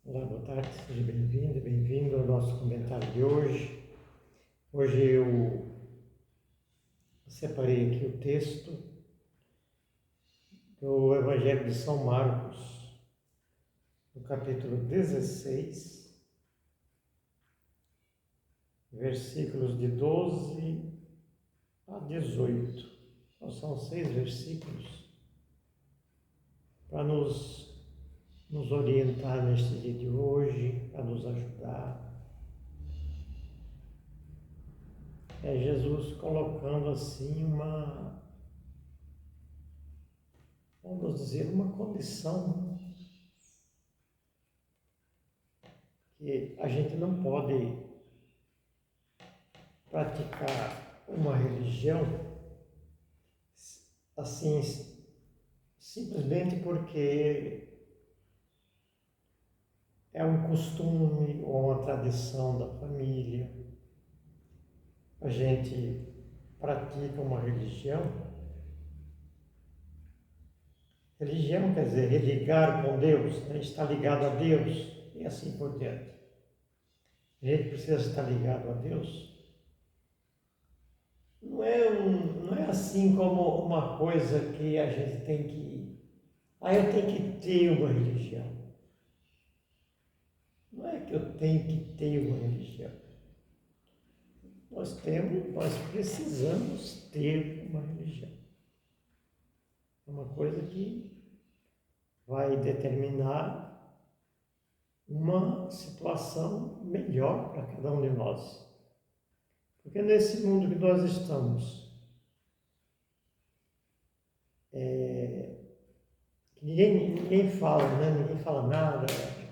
Olá, boa tarde, seja bem-vindo e bem-vindo ao nosso comentário de hoje. Hoje eu separei aqui o texto do Evangelho de São Marcos, no capítulo 16, versículos de 12 a 18. Então, são 6 versículos para nos orientar neste dia de hoje, para nos ajudar. É Jesus colocando assim vamos dizer, uma condição que a gente não pode praticar uma religião assim, simplesmente porque é um costume ou uma tradição da família. A gente pratica uma religião. Religião quer dizer religar com Deus, né? Estar ligado a Deus e assim por diante. A gente precisa estar ligado a Deus. Não é assim como uma coisa que a gente tem que... eu tenho que ter uma religião. Não é que eu tenho que ter uma religião. Nós precisamos ter uma religião. É uma coisa que vai determinar uma situação melhor para cada um de nós. Porque nesse mundo que nós estamos, ninguém fala, né? Ninguém fala nada,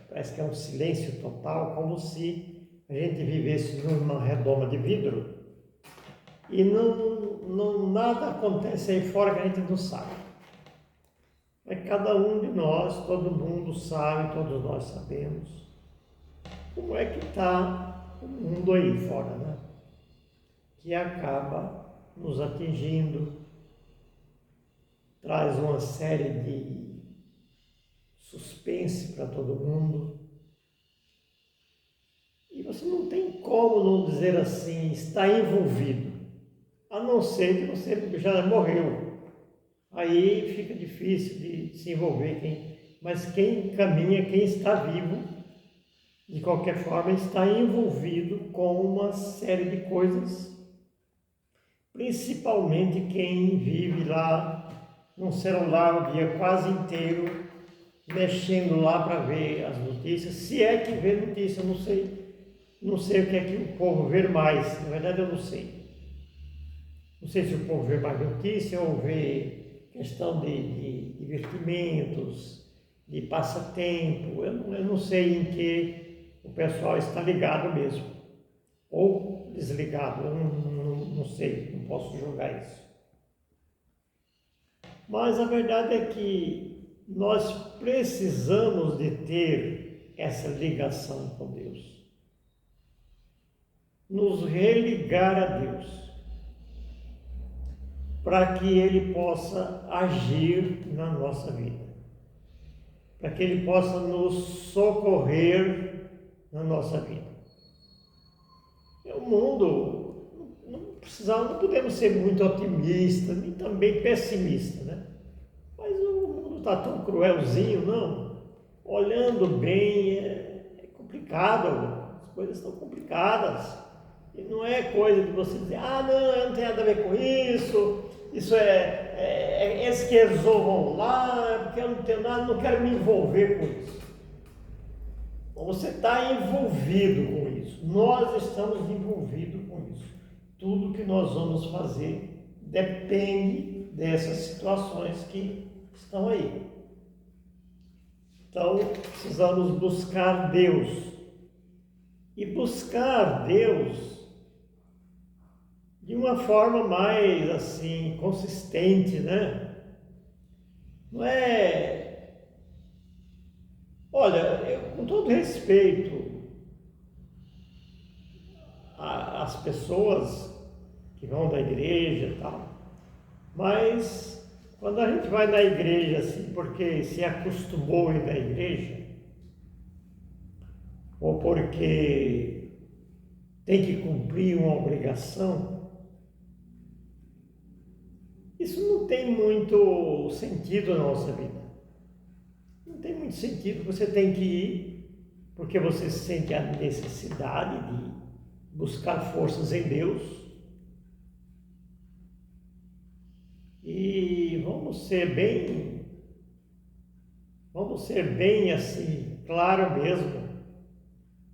parece que é um silêncio total, como se a gente vivesse numa redoma de vidro e nada acontece aí fora que a gente não sabe. Mas cada um de nós, todo mundo sabe, todos nós sabemos como é que está o mundo aí fora, né? Que acaba nos atingindo, traz uma série de suspense para todo mundo. E você não tem como não dizer assim, está envolvido, a não ser que você já morreu. Aí fica difícil de se envolver, mas quem caminha, quem está vivo, de qualquer forma, está envolvido com uma série de coisas, principalmente quem vive lá num celular o dia quase inteiro, mexendo lá para ver as notícias, se é que vê notícia, não sei o que é que o povo vê mais, na verdade eu não sei. Não sei se o povo vê mais notícia ou vê questão de divertimentos, de passatempo, eu não sei em que o pessoal está ligado mesmo, ou desligado, eu não sei, não posso julgar isso. Mas a verdade é que nós precisamos de ter essa ligação com Deus, nos religar a Deus, para que Ele possa agir na nossa vida, para que Ele possa nos socorrer na nossa vida. O mundo, não podemos ser muito otimistas, nem também pessimistas, né? Mas o mundo está tão cruelzinho, não? Olhando bem, é complicado, as coisas estão complicadas. E não é coisa de você dizer, não, eu não tenho nada a ver com isso eles que resolvam lá, porque eu não tenho nada, não quero me envolver com isso. Então, você está envolvido com isso, nós estamos envolvidos com isso. Tudo que nós vamos fazer depende dessas situações que estão aí. Então, precisamos buscar Deus. E buscar Deus de uma forma mais, assim, consistente, né? Não é... Olha, com todo respeito às pessoas que vão da igreja e tal, mas quando a gente vai na igreja, assim, porque se acostumou a ir na igreja, ou porque tem que cumprir uma obrigação, isso não tem muito sentido na nossa vida. Não tem muito sentido. Você tem que ir porque você sente a necessidade de buscar forças em Deus. E vamos ser bem assim, claro mesmo,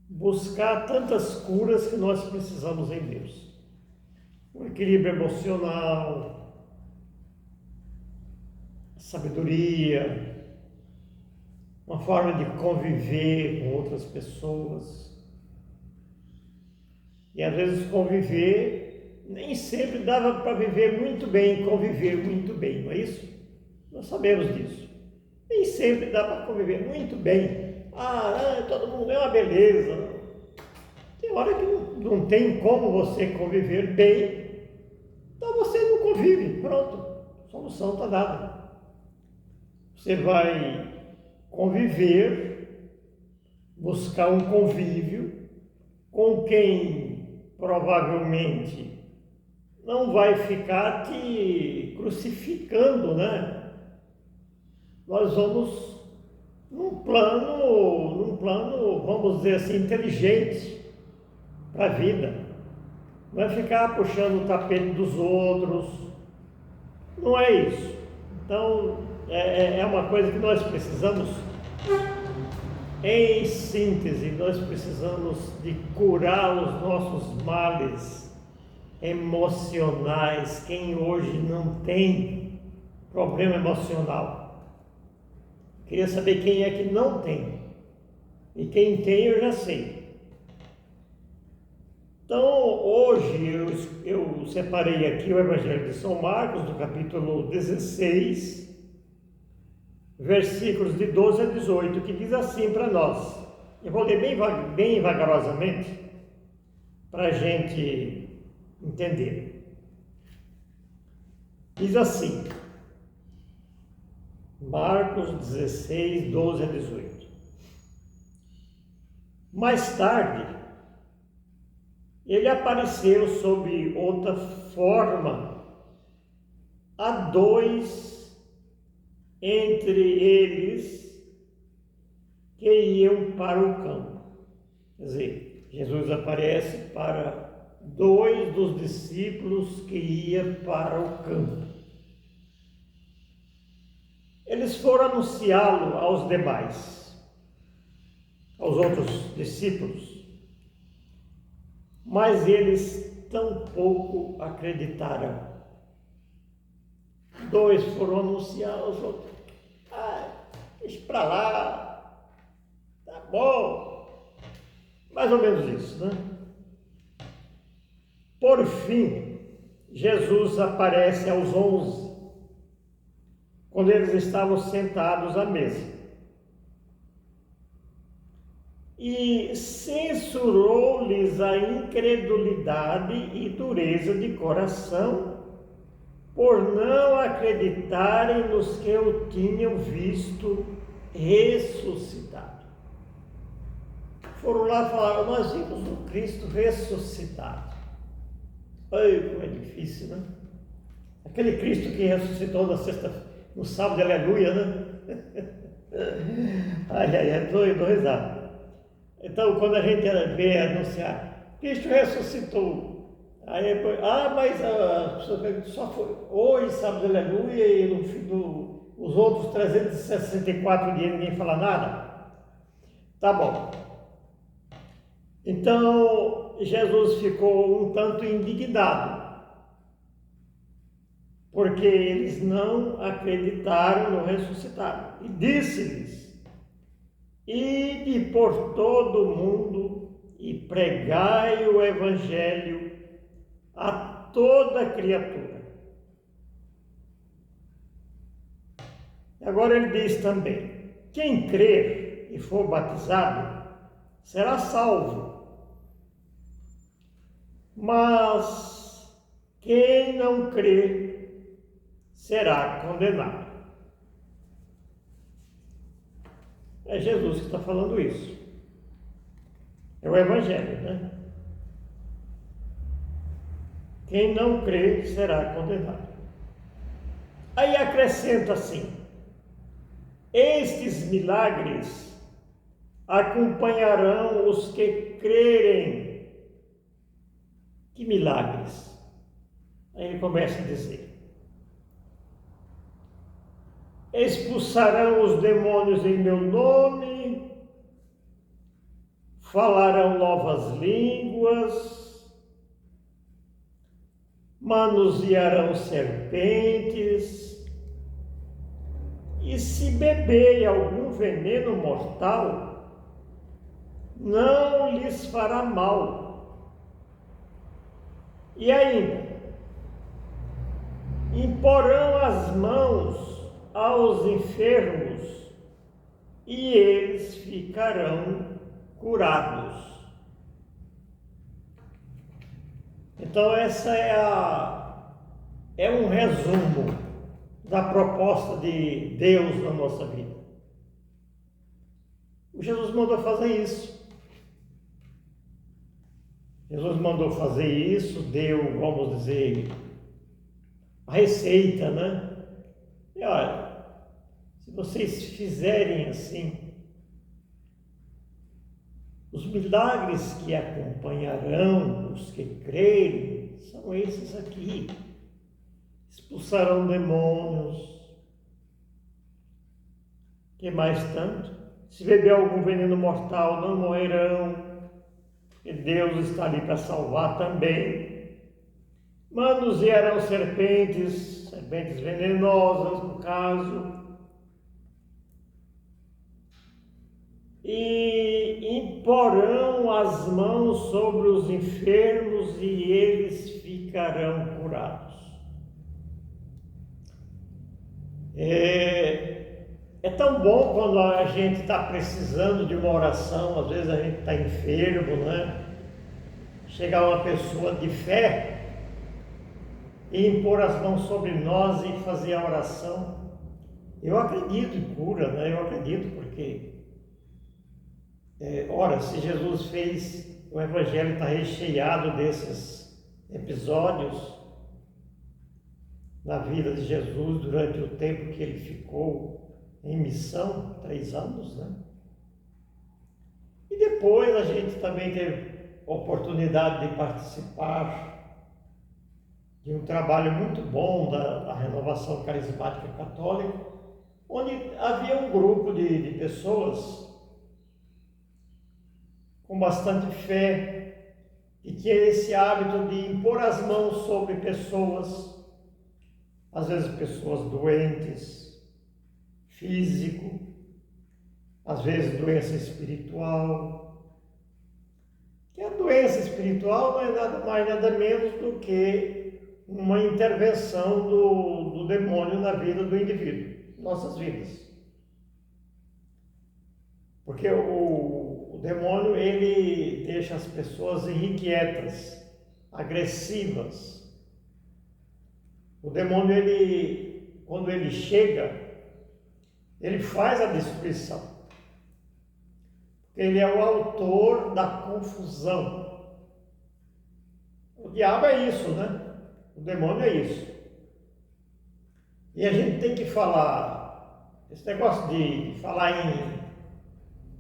buscar tantas curas que nós precisamos em Deus. O equilíbrio emocional, sabedoria, uma forma de conviver com outras pessoas. E às vezes conviver, nem sempre dava para viver muito bem, conviver muito bem, não é isso? Nós sabemos disso. Nem sempre dá para conviver muito bem. Todo mundo é uma beleza. Tem hora que não tem como você conviver bem, então você não convive. Pronto, a solução está dada. Você vai conviver, buscar um convívio com quem provavelmente não vai ficar te crucificando, né? Nós vamos num plano, vamos dizer assim, inteligente para a vida. Não é ficar puxando o tapete dos outros. Não é isso. Então, é uma coisa que nós precisamos, em síntese, nós precisamos de curar os nossos males emocionais. Quem hoje não tem problema emocional? Queria saber quem é que não tem. E quem tem eu já sei. Então, hoje eu separei aqui o Evangelho de São Marcos, do capítulo 16, versículos de 12 a 18, que diz assim para nós. Eu vou ler bem vagarosamente, para a gente entender. Diz assim, Marcos 16, 12 a 18. Mais tarde, ele apareceu sob outra forma a dois entre eles que iam para o campo. Quer dizer, Jesus aparece para dois dos discípulos que iam para o campo. Eles foram anunciá-lo aos demais, aos outros discípulos, mas eles tampouco acreditaram. Dois foram anunciar aos outros. Deixa para lá, tá bom. Mais ou menos isso, né? Por fim, Jesus aparece aos 11, quando eles estavam sentados à mesa. E censurou-lhes a incredulidade e dureza de coração, por não acreditarem nos que o tinham visto ressuscitado. Foram lá e falaram, nós vimos o Cristo ressuscitado. Ai, como é difícil, né? Aquele Cristo que ressuscitou no sábado, aleluia, né? Dou risada. Então, quando a gente vê anunciar, Cristo ressuscitou, aí depois, mas só foi hoje, sábado, aleluia, e no fim os outros 364 dias ninguém fala nada? Tá bom. Então, Jesus ficou um tanto indignado, porque eles não acreditaram no ressuscitado. E disse-lhes, ide por todo o mundo e pregai o Evangelho a toda criatura. Agora ele diz também, quem crer e for batizado será salvo, mas quem não crer será condenado. É Jesus que está falando isso. É o Evangelho, né? Quem não crê será condenado. Aí acrescenta assim: estes milagres acompanharão os que crerem. Que milagres? Aí ele começa a dizer: expulsarão os demônios em meu nome, falarão novas línguas, manusearão serpentes, e se beberem algum veneno mortal, não lhes fará mal. E ainda, imporão as mãos aos enfermos e eles ficarão curados. Então essa é um resumo da proposta de Deus na nossa vida. O Jesus mandou fazer isso. Jesus mandou fazer isso, deu, vamos dizer, a receita, né? E olha, se vocês fizerem assim, os milagres que acompanharão os que crerem são esses aqui. Expulsarão demônios. Que mais tanto? Se beber algum veneno mortal, não morrerão, porque Deus está ali para salvar também. Manusearão serpentes venenosas, no caso, e imporão as mãos sobre os enfermos e eles ficarão curados. É tão bom quando a gente está precisando de uma oração, às vezes a gente está enfermo, né? Chegar uma pessoa de fé e impor as mãos sobre nós e fazer a oração. Eu acredito em cura, né? Eu acredito porque, ora, se Jesus fez, o Evangelho está recheado desses episódios na vida de Jesus durante o tempo que ele ficou em missão, 3 anos, né? E depois a gente também teve oportunidade de participar de um trabalho muito bom da Renovação Carismática Católica, onde havia um grupo de pessoas com bastante fé e tinha esse hábito de impor as mãos sobre pessoas, às vezes pessoas doentes, físico, às vezes doença espiritual. Que a doença espiritual não é nada mais, nada menos do que uma intervenção do demônio na vida do indivíduo, nossas vidas. Porque o demônio, ele deixa as pessoas irrequietas, agressivas. O demônio, quando ele chega, ele faz a destruição. Ele é o autor da confusão. O diabo é isso, né? O demônio é isso. E a gente tem que falar, esse negócio de falar em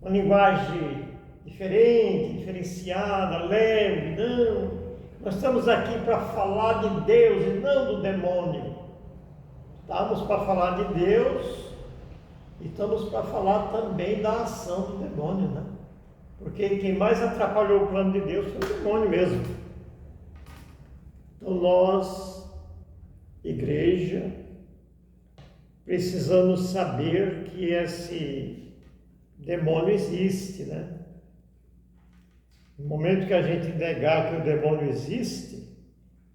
uma linguagem diferente, diferenciada, leve, não. Nós estamos aqui para falar de Deus e não do demônio. Estamos para falar de Deus e estamos para falar também da ação do demônio, né? Porque quem mais atrapalhou o plano de Deus foi o demônio mesmo. Então nós, igreja, precisamos saber que esse demônio existe, né? No momento que a gente negar que o demônio existe,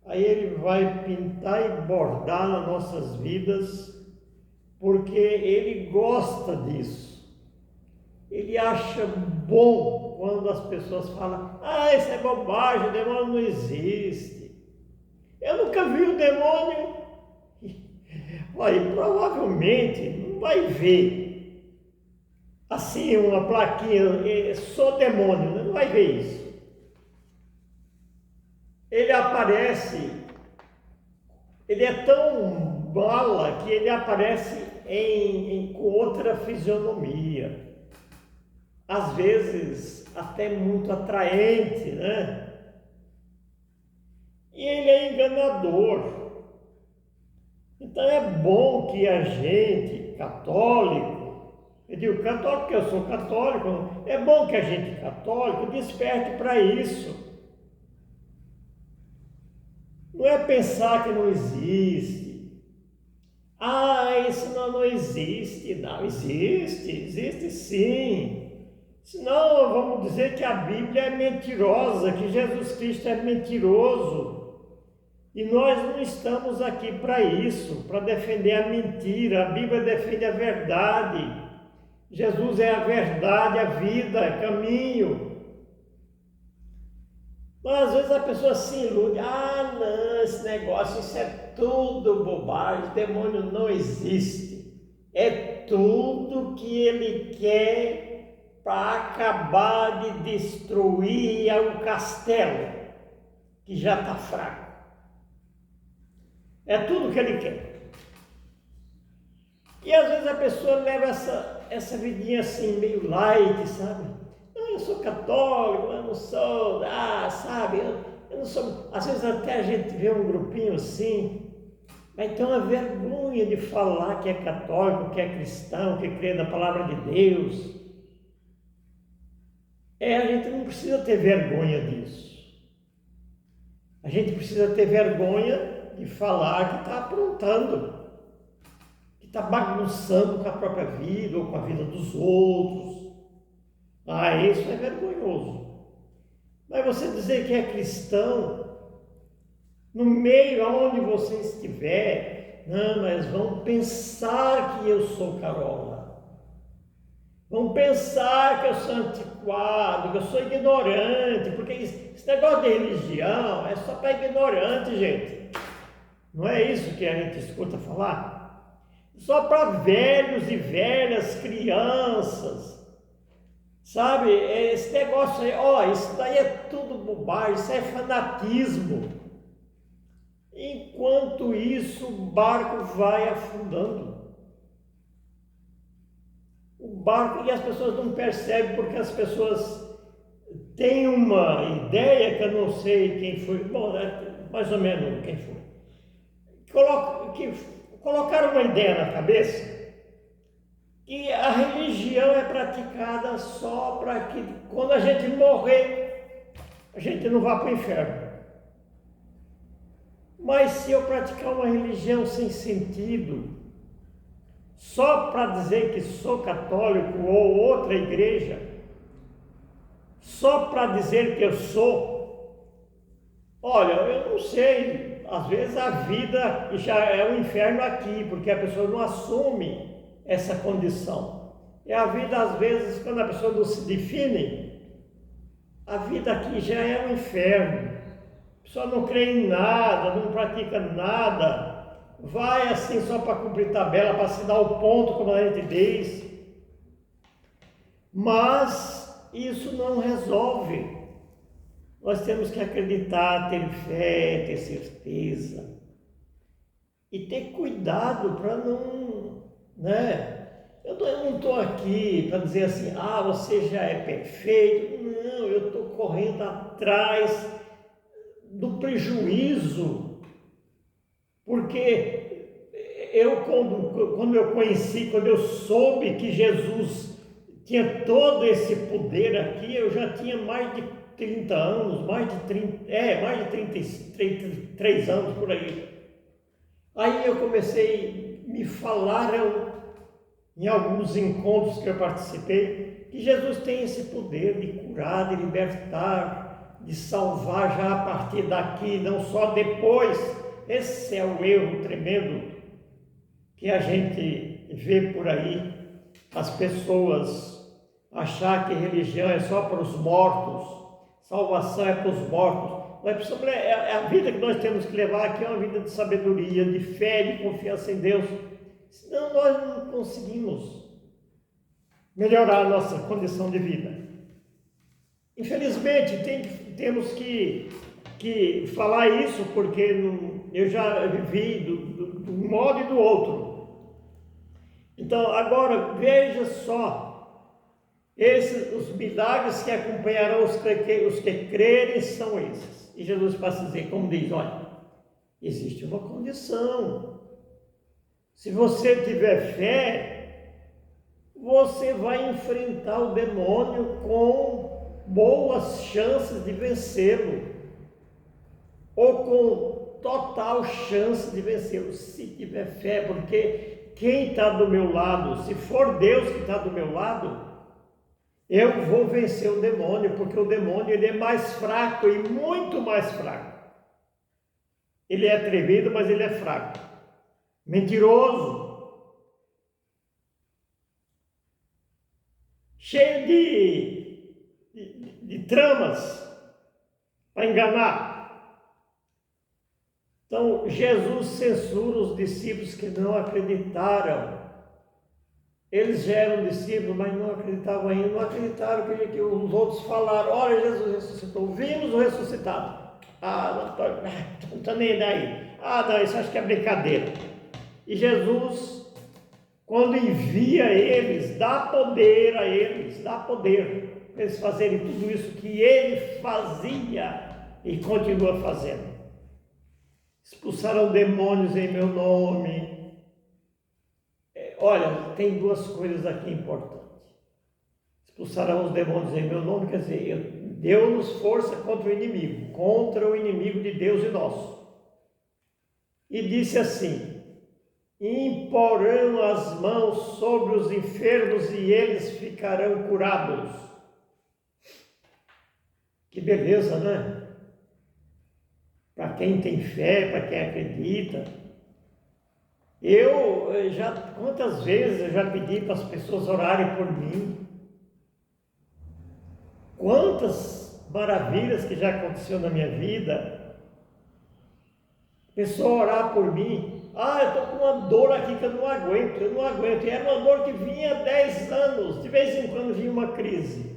aí ele vai pintar e bordar nas nossas vidas, porque ele gosta disso. Ele acha bom quando as pessoas falam: ah, isso é bobagem, o demônio não existe. Eu nunca vi o demônio. Olha, provavelmente não vai ver. assim, uma plaquinha, sou demônio, não vai ver isso. Ele aparece, ele é tão bala que ele aparece com outra fisionomia. Às vezes até muito atraente, né? E ele é enganador. Então é bom que a gente, católico, eu digo católico porque eu sou católico, é bom que a gente católico desperte para isso. Não é pensar que não existe. Isso não existe. Não, existe sim. Senão vamos dizer que a Bíblia é mentirosa, que Jesus Cristo é mentiroso. E nós não estamos aqui para isso, para defender a mentira. A Bíblia defende a verdade. Jesus é a verdade, a vida, é caminho. Mas às vezes a pessoa se ilude. Não, esse negócio, isso é tudo bobagem, demônio não existe. É tudo que ele quer para acabar de destruir o castelo, que já está fraco. É tudo que ele quer. E às vezes a pessoa leva essa vidinha assim, meio light, sabe? Não, eu sou católico, eu não sou, sabe? Eu não sou. Às vezes até a gente vê um grupinho assim, vai ter uma vergonha de falar que é católico, que é cristão, que crê na palavra de Deus. A gente não precisa ter vergonha disso. A gente precisa ter vergonha de falar que está aprontando, que está bagunçando com a própria vida ou com a vida dos outros. Isso é vergonhoso. Mas você dizer que é cristão, no meio aonde você estiver, não, mas vão pensar que eu sou carola. Vão pensar que eu sou antiquado, que eu sou ignorante, porque esse negócio de religião é só para ignorante, gente. Não é isso que a gente escuta falar? Só para velhos e velhas, crianças. Sabe, esse negócio aí, isso daí é tudo bobagem, isso é fanatismo. Enquanto isso, o barco vai afundando. O barco, e as pessoas não percebem, porque as pessoas têm uma ideia, que eu não sei quem foi, bom, mais ou menos quem foi. Colocaram uma ideia na cabeça que a religião é praticada só para que quando a gente morrer, a gente não vá para o inferno. Mas se eu praticar uma religião sem sentido, só para dizer que sou católico ou outra igreja, só para dizer que eu sou, olha, eu não sei. Às vezes a vida já é um inferno aqui, porque a pessoa não assume essa condição. E a vida, às vezes, quando a pessoa não se define, a vida aqui já é um inferno. A pessoa não crê em nada, não pratica nada, vai assim só para cumprir tabela, para assinar o ponto, como a gente diz. Mas isso não resolve. Nós temos que acreditar, ter fé, ter certeza e ter cuidado para não, né? Eu não estou aqui para dizer assim, você já é perfeito. Não, eu estou correndo atrás do prejuízo, porque quando eu conheci, quando eu soube que Jesus tinha todo esse poder aqui, eu já tinha mais de 30 anos, mais de 33 anos por aí. Aí eu comecei, me falaram em alguns encontros que eu participei, que Jesus tem esse poder de curar, de libertar, de salvar já a partir daqui, não só depois. Esse é o erro tremendo que a gente vê por aí, as pessoas achar que religião é só para os mortos, salvação é para os mortos. Nós precisamos, a vida que nós temos que levar aqui é uma vida de sabedoria, de fé, de confiança em Deus. Senão nós não conseguimos. melhorar a nossa condição de vida. Infelizmente, temos que falar isso, porque eu já vivi do modo e do outro. Então, agora, veja só, os milagres que acompanharão os que crerem são esses. E Jesus passa a dizer, como diz, olha, existe uma condição. Se você tiver fé, você vai enfrentar o demônio com boas chances de vencê-lo, ou com total chance de vencê-lo, se tiver fé, porque quem está do meu lado, se for Deus que está do meu lado, eu vou vencer o demônio, porque o demônio ele é mais fraco e muito mais fraco. Ele é atrevido, mas ele é fraco, mentiroso, cheio de tramas para enganar. Então, Jesus censura os discípulos que não acreditaram. Eles já eram discípulos, mas não acreditavam ainda. Não acreditaram que os outros falaram, olha, Jesus ressuscitou, vimos o ressuscitado. Não estou nem daí. Não, isso acho que é brincadeira. E Jesus, quando envia eles, dá poder a eles, dá poder para eles fazerem tudo isso que ele fazia e continua fazendo. Expulsarão demônios em meu nome. Olha, tem duas coisas aqui importantes. Expulsarão os demônios em meu nome, quer dizer, deu-nos força contra o inimigo de Deus e nosso. E disse assim, imporão as mãos sobre os enfermos e eles ficarão curados. Que beleza, né? Para quem tem fé, para quem acredita. Quantas vezes eu já pedi para as pessoas orarem por mim. Quantas maravilhas que já aconteceu na minha vida. Pessoa orar por mim. Eu estou com uma dor aqui que eu não aguento. E era uma dor que vinha há 10 anos. De vez em quando vinha uma crise.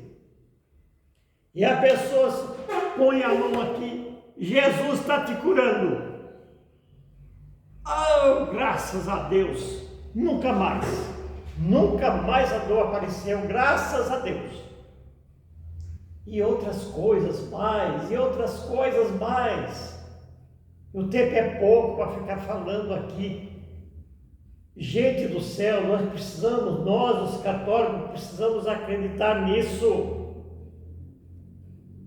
E a pessoa põe a mão aqui. Jesus está te curando. Graças a Deus. Nunca mais a dor apareceu, graças a Deus. E outras coisas mais. O tempo é pouco para ficar falando aqui. Gente do céu, nós os católicos, precisamos acreditar nisso.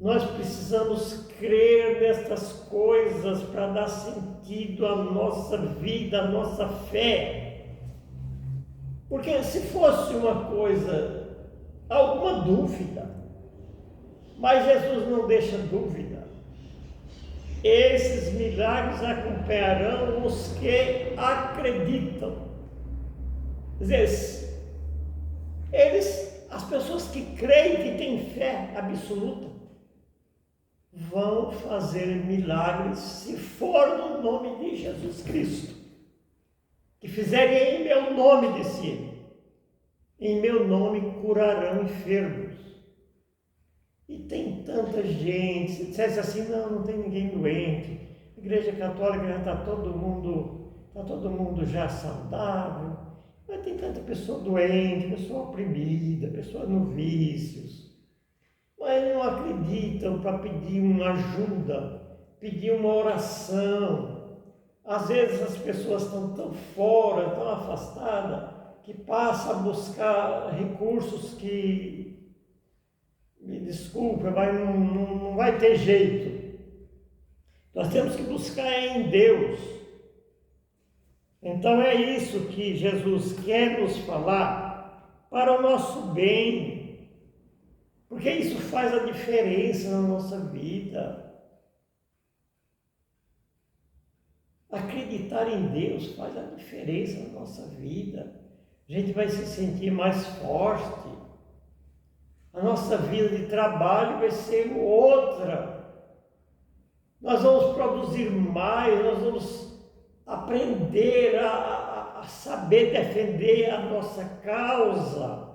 Nós precisamos crer nestas coisas para dar sentido à nossa vida, à nossa fé. Porque se fosse uma coisa, alguma dúvida, mas Jesus não deixa dúvida. Esses milagres acompanharão os que acreditam. Quer dizer, as pessoas que creem, que têm fé absoluta, vão fazer milagres se for no nome de Jesus Cristo. Que fizerem em meu nome, disse ele. Em meu nome curarão enfermos. E tem tanta gente, se dissesse assim, não tem ninguém doente. A Igreja Católica já está todo mundo já saudável. Mas tem tanta pessoa doente, pessoa oprimida, pessoa no vícios. Mas não acreditam para pedir uma ajuda, pedir uma oração. Às vezes as pessoas estão tão fora, tão afastadas, que passam a buscar recursos que, me desculpa, mas não vai ter jeito. Nós temos que buscar em Deus. Então é isso que Jesus quer nos falar para o nosso bem. Porque isso faz a diferença na nossa vida. Acreditar em Deus faz a diferença na nossa vida. A gente vai se sentir mais forte. A nossa vida de trabalho vai ser outra. Nós vamos produzir mais, nós vamos aprender a saber defender a nossa causa.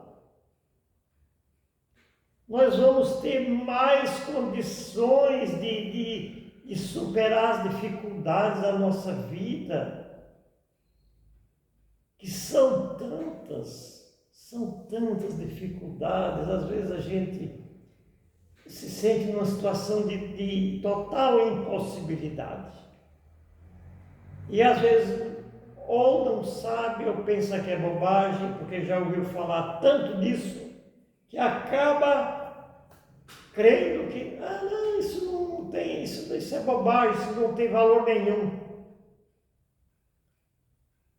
nós vamos ter mais condições de superar as dificuldades da nossa vida, que são tantas dificuldades. Às vezes a gente se sente numa situação de total impossibilidade. E às vezes ou não sabe ou pensa que é bobagem, porque já ouviu falar tanto disso, que acaba crendo que não, isso não tem, isso é bobagem, isso não tem valor nenhum.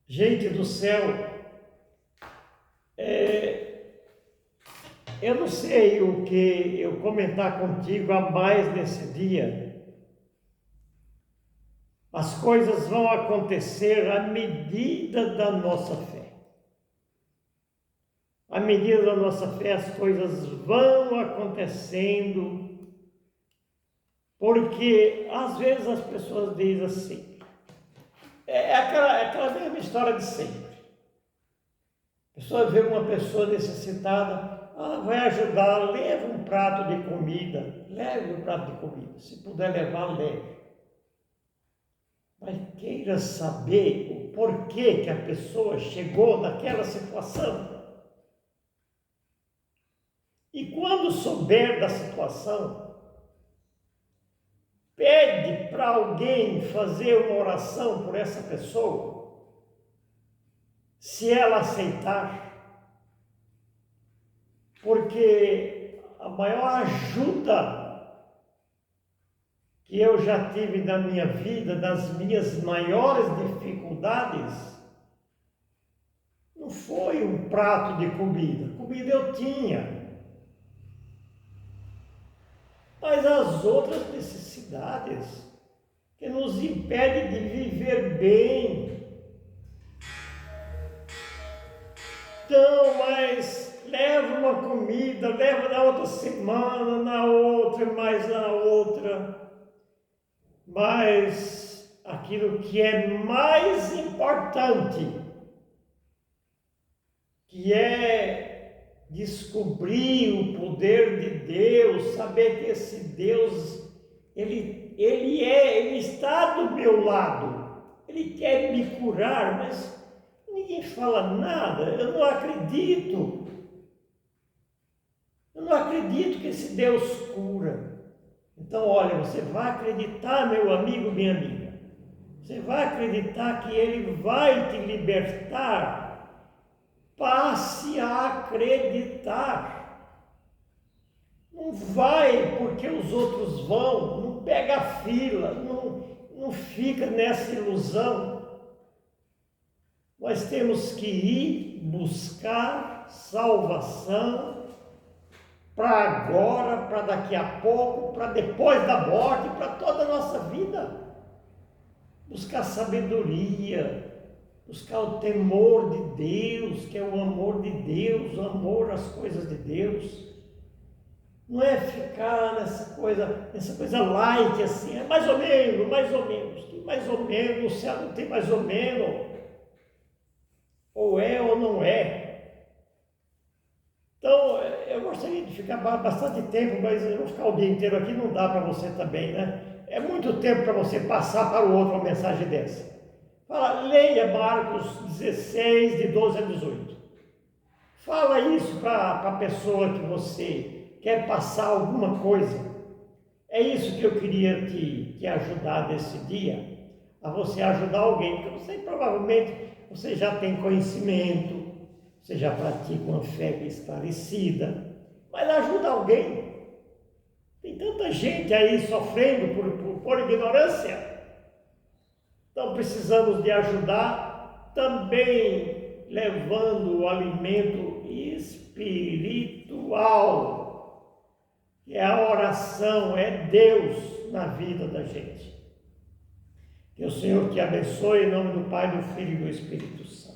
Gente do céu, eu não sei o que eu comentar contigo a mais nesse dia. As coisas vão acontecer à medida da nossa fé. À medida da nossa fé, as coisas vão acontecendo, porque às vezes as pessoas dizem assim, é aquela mesma história de sempre. A pessoa vê uma pessoa necessitada, vai ajudar, leva um prato de comida, leve um prato de comida, se puder levar, leve. Mas queira saber o porquê que a pessoa chegou naquela situação. E quando souber da situação, pede para alguém fazer uma oração por essa pessoa, se ela aceitar, porque a maior ajuda que eu já tive na minha vida, das minhas maiores dificuldades, não foi um prato de comida. Comida eu tinha. Mas as outras necessidades que nos impedem de viver bem. Então, mas leva uma comida, leva na outra semana, na outra, mais na outra. Mas aquilo que é mais importante, que é descobrir o poder de Deus, saber que esse Deus, ele está do meu lado, Ele quer me curar, mas ninguém fala nada, eu não acredito que esse Deus cura. Então, olha, você vai acreditar, meu amigo, minha amiga, você vai acreditar que Ele vai te libertar. Passe a acreditar. Não vai porque os outros vão, não pega a fila, não fica nessa ilusão. Nós temos que ir buscar salvação para agora, para daqui a pouco, para depois da morte, para toda a nossa vida. Buscar sabedoria, buscar o temor de Deus, que é o amor de Deus, o amor às coisas de Deus. Não é ficar nessa coisa light assim, é mais ou menos, que mais ou menos, o céu não tem mais ou menos, ou é ou não é. Então, eu gostaria de ficar bastante tempo, mas eu vou ficar o dia inteiro aqui, não dá para você também, né? É muito tempo para você passar para o outro uma mensagem dessa. Fala, leia Marcos 16, de 12 a 18. Fala isso para a pessoa que você quer passar alguma coisa. É isso que eu queria te ajudar nesse dia, a você ajudar alguém, porque você provavelmente você já tem conhecimento, você já pratica uma fé esclarecida, mas ajuda alguém. Tem tanta gente aí sofrendo por ignorância. Então precisamos de ajudar também levando o alimento espiritual, que é a oração, é Deus na vida da gente. Que o Senhor te abençoe em nome do Pai, do Filho e do Espírito Santo.